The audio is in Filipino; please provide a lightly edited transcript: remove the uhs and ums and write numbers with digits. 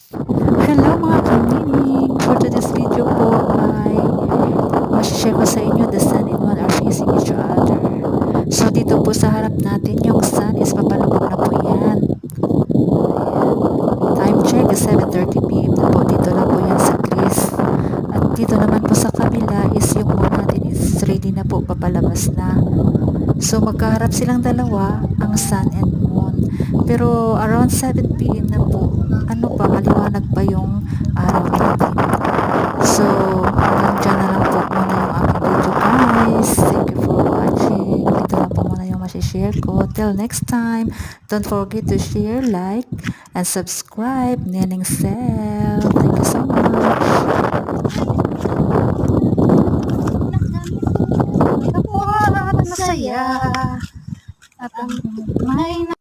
Hello mga kamining! For today's video po ay share ko sa inyo the sun and moon are facing each other. So dito po sa harap natin yung sun is papalubog na po yan. Time check is 7:30 p.m. na po. Dito lang po yan sa Greece. At dito naman po sa kabila is yung moon natin is ready na po, papalabas na. So magkaharap silang dalawa, ang sun and moon. Pero around 7 p.m. na po, maliwanag pa yung araw natin. So hanggang dyan na lang po muna yung aking video guys. Thank you for watching. Ito lang po muna yung masishare ko. Till next time, don't forget to share, like, and subscribe. Neneng Sel. Thank you so much. Masaya at ang may